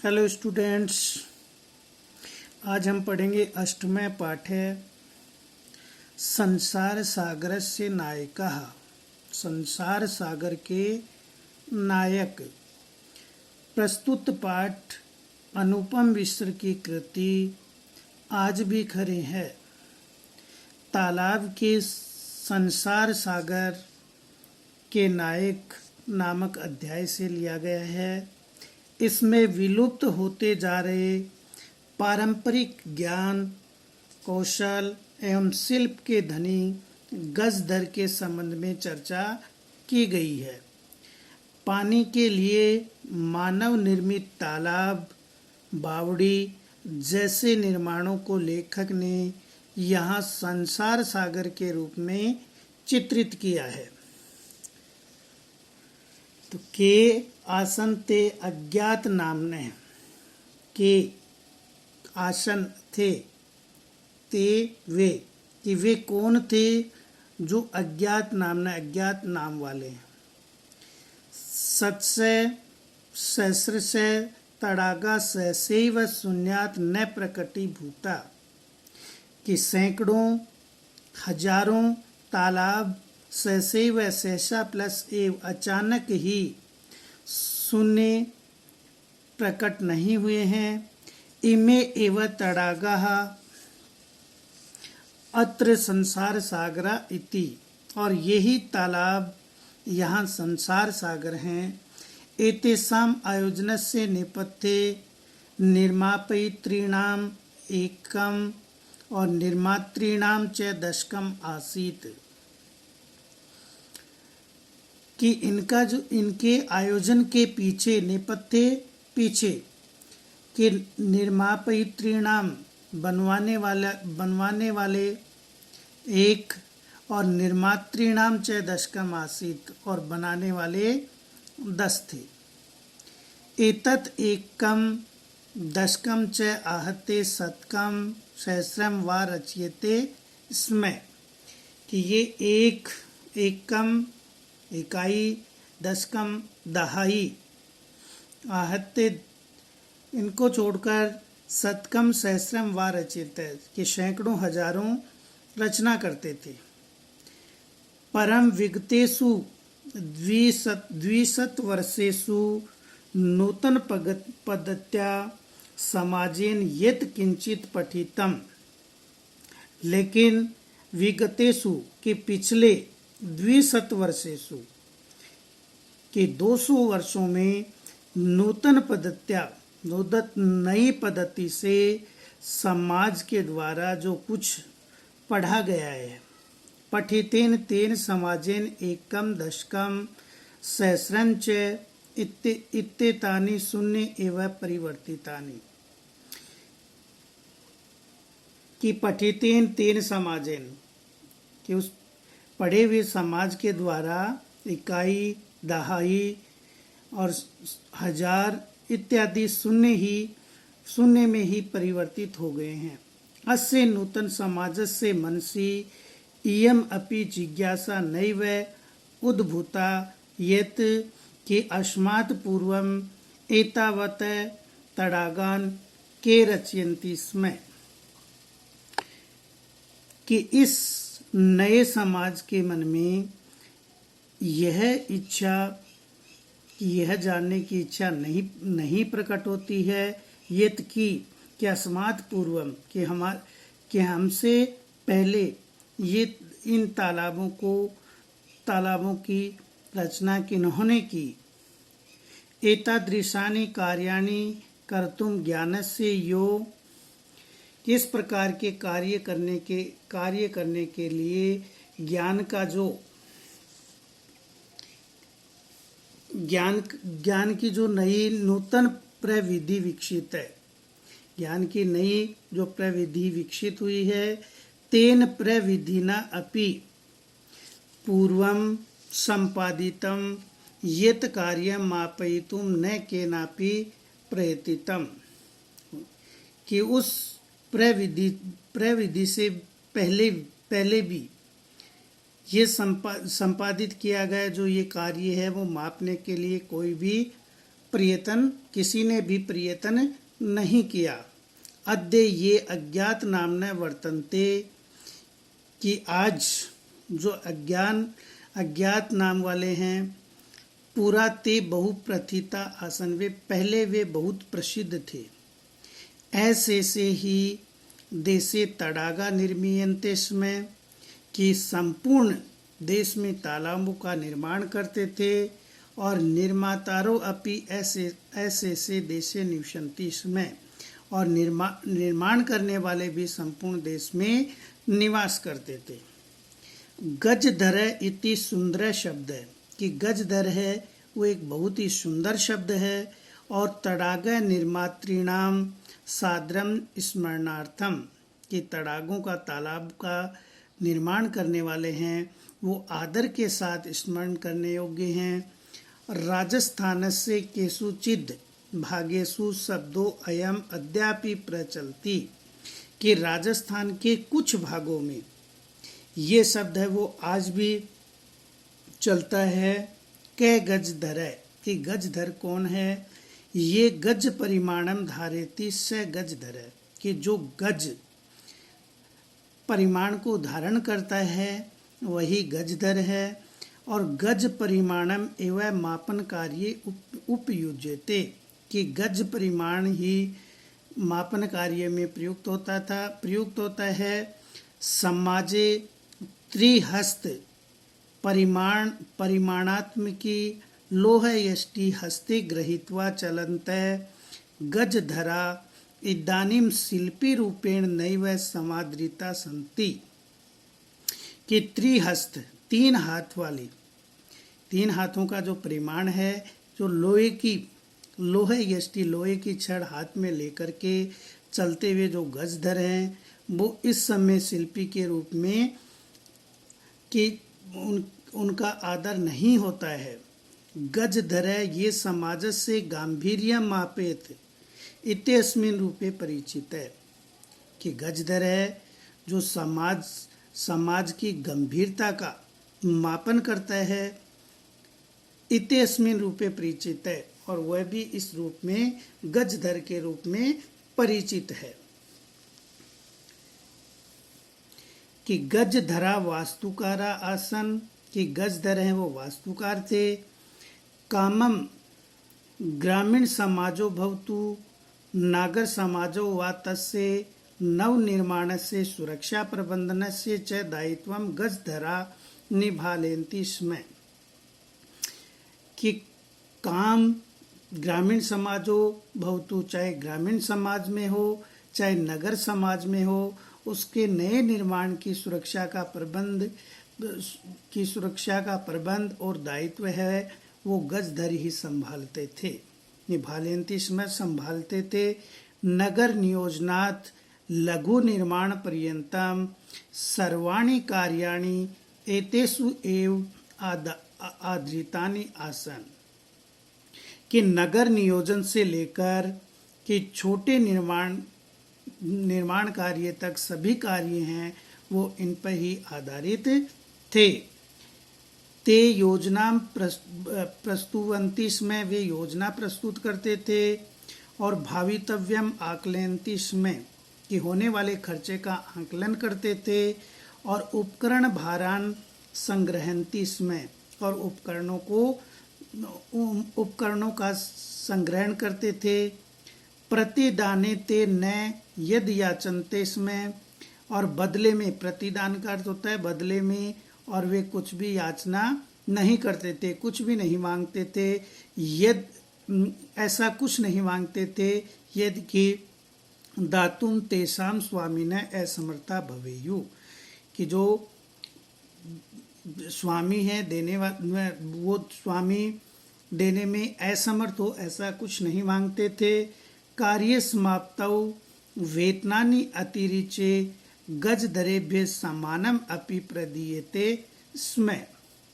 Hello students, आज हम पढ़ेंगे अष्टमे पाठे संसार सागरस्य नायकः। संसार सागर के नायक। प्रस्तुत पाठ अनुपम मिश्र की कृति आज भी खरी है। तालाब के संसार सागर के नायक नामक अध्याय से लिया गया है। इसमें विलुप्त होते जा रहे पारंपरिक ज्ञान, कौशल एवं शिल्प के धनी गजधर के संबंध में चर्चा की गई है। पानी के लिए मानव निर्मित तालाब, बावड़ी जैसे निर्माणों को लेखक ने यहाँ संसार सागर के रूप में चित्रित किया है। तो के आसन ते अज्ञात नामने, के आसन थे, ते वे, कि वे कौन थे जो अज्ञात नामने अज्ञात नाम वाले हैं। सत्सय सहस्रशय तड़ागा सहसैव शून्यात न प्रकटीभूता, कि सैकड़ों हजारों तालाब सहसैव सहसा प्लस एव अचानक ही शून्य प्रकट नहीं हुए हैं। इमे एव तड़ागाः अत्र संसार सागरा इति, और यही तालाब यहाँ संसार सागर हैं। एतेषाम् आयोजनस्य नेपथ्ये निर्मापयितॄणाम् एकम् और निर्मातॄणां च दशकम् आसीत्, कि इनके आयोजन के पीछे, नेपथ्य पीछे, कि निर्मापयितॄणाम बनवाने वाले एक, और निर्मातॄणाम च दशकम् आसीत् और बनाने वाले 10 थे। एतत् एकम दशकम च आहते शतकम सहस्रम वा रच्यते स्म, कि ये एकम इकाई, दशकम दहाई, आहत्य इनको छोड़कर शतकम सहस्रम वा रचयते, कि सैकड़ों हजारों रचना करते थे। परम विगतेषु द्विशत वर्षेषु नूतन पद्धत्या समाजेन यत् किंचित पठितम, लेकिन विगतेषु के पिछले द्विशत वर्षेषु के 200 वर्षों में नूतन पद्धत्या नई पद्धति से समाज के द्वारा जो कुछ पढ़ा गया है। पठितेन तेन समाजेन एकम दशकम सहस्रं च इत्येतानि शून्य एव परिवर्तितानि, कि पठितेन तेन समाजेन, कि उस पढ़े हुए समाज के द्वारा इकाई, दहाई और हजार इत्यादि शून्य में ही परिवर्तित हो गए हैं। अस्य नूतन समाजस्य मनसि इयम अपि जिज्ञासा नैव उद्भूता यत् कि अस्मात् पूर्वम एतावत् तड़ागान के रचयन्ति स्म, कि इस नए समाज के मन में यह इच्छा, यह जानने की इच्छा नहीं प्रकट होती है। यत् कि अस्मात् पूर्वम, कि हमसे पहले ये इन तालाबों की रचना किन्होंने की। एतादृशानि कार्याणि कर्तुम ज्ञानस्य यो, किस प्रकार के कार्य करने के लिए ज्ञान की जो नई नूतन प्रविधि विकसित है, ज्ञान की नई जो प्रविधि विकसित हुई है, तेन प्रविधिना अपि पूर्वम संपादितम यत् कार्यम मापयितुम न केनापि प्रयतितम, कि उस प्रविधि से पहले भी ये संपादित किया गया जो ये कार्य है वो मापने के लिए कोई भी प्रयत्न, किसी ने भी प्रयत्न नहीं किया। अद्य ये अज्ञात नामने वर्तन्ते, कि आज जो अज्ञात नाम वाले हैं, पूरा ते बहु प्रथिता आसन, वे पहले वे बहुत प्रसिद्ध थे। ऐसे से ही देशे तड़ागा निर्मीयन्ते स्म, कि संपूर्ण देश में तालाबों का निर्माण करते थे, और निर्मातारो अपि ऐसे से देशे निवसन्ति स्म, और निर्माण करने वाले भी संपूर्ण देश में निवास करते थे। गजधर इति सुंदर शब्द है, कि गजधर है वो एक बहुत ही सुंदर शब्द है। और तड़ाग निर्मातृणाम सादरम स्मरणार्थम, कि तड़ागों का, तालाब का निर्माण करने वाले हैं वो आदर के साथ स्मरण करने योग्य हैं। राजस्थान से केषुचिद भागेषु शब्दों अयम अद्यापि प्रचलति, कि राजस्थान के कुछ भागों में ये शब्द है वो आज भी चलता है। कै गजधर है, कि गजधर कौन है? ये गज परिमाणम धारेति स गजधर है, कि जो गज परिमाण को धारण करता है वही गजधर है। और गज परिमाणम एवं मापन कार्य उपयुज्यते, कि गज परिमाण ही मापन कार्य में प्रयुक्त होता है। समाजे त्रिहस्त परिमाणात्मकी लोह यष्टि हस्ते गृहीत्वा चलन्त गजधरा इदानीं शिल्पी रूपेण नैव समादृता सन्ति, कि त्रिहस्त, 3 हाथ वाली, 3 हाथों का जो परिमाण है, जो लोह यष्टि, लोहे की छड़ हाथ में लेकर के चलते हुए जो गजधर हैं, वो इस समय शिल्पी के रूप में कि उनका आदर नहीं होता है। गजधर ये समाज से गांभीर्य मापेत इत्यस्मिन् रूपे परिचित है, कि गजधर है जो समाज की गंभीरता का मापन करता है। इत्यस्मिन् रूपे परिचित है, और वह भी इस रूप में गजधर के रूप में परिचित है। कि गजधरा वास्तुकारा आसन, कि गजधर हैं वो वास्तुकार थे। कामम ग्रामीण समाजो भवतु नागर समाजो वा तस्य नवनिर्माणस्य सुरक्षा प्रबंधनस्य च दायित्वं गजधरा निभालयन्ति स्म, कि काम ग्रामीण समाजो भवतु, चाहे ग्रामीण समाज में हो चाहे नगर समाज में हो, उसके नए निर्माण की सुरक्षा का प्रबंध और दायित्व है वो गजधर ही संभालते थे। निभालयन्ति स्म, संभालते थे। नगर नियोजनात् लघु निर्माण पर्यंतम सर्वाणि कार्याणि एतेषु एव आधृतानि आसन, कि नगर नियोजन से लेकर कि छोटे निर्माण कार्य तक सभी कार्य हैं वो इन पर ही आधारित थे। ते योजना प्रस्तुवन्ति स्म, वे योजना प्रस्तुत करते थे। और भावितव्यम आकलयन्ति स्म, कि होने वाले खर्चे का आकलन करते थे। और उपकरण भारान संग्रहन्ति स्म, और उपकरणों का संग्रहण करते थे। प्रतिदाने ते न यद याचनते स्म, और बदले में, प्रतिदान का अर्थ होता है बदले में, और वे कुछ भी याचना नहीं करते थे, कुछ भी नहीं मांगते थे। यद ऐसा कुछ नहीं मांगते थे यद कि दातुम तेषाम स्वामिनः असमर्था भवेयु, कि जो स्वामी है देने वाले वो स्वामी देने में असमर्थ हो, ऐसा कुछ नहीं मांगते थे। कार्य समाप्तौ वेतनानि अतिरिचे गजधरेभ्य समानम अपि प्रदीयते स्म,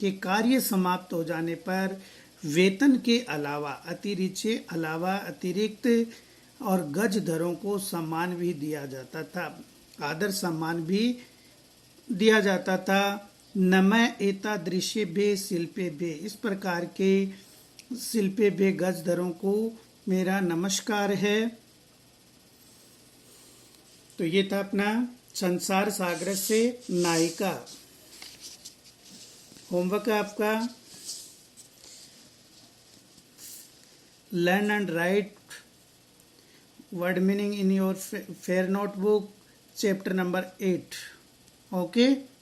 कि कार्य समाप्त हो जाने पर वेतन के अलावा, अतिरिचे अलावा, अतिरिक्त और गजधरों को सम्मान भी दिया जाता था, आदर सम्मान भी दिया जाता था। नमः एतादृशेभ्य शिल्पेभ्य, इस प्रकार के शिल्पे बे गजधरों को मेरा नमस्कार है। तो ये था अपना संसार सागर से नायिका। होमवर्क है आपका, learn and right word meaning in your fair notebook, chapter number 8। Okay.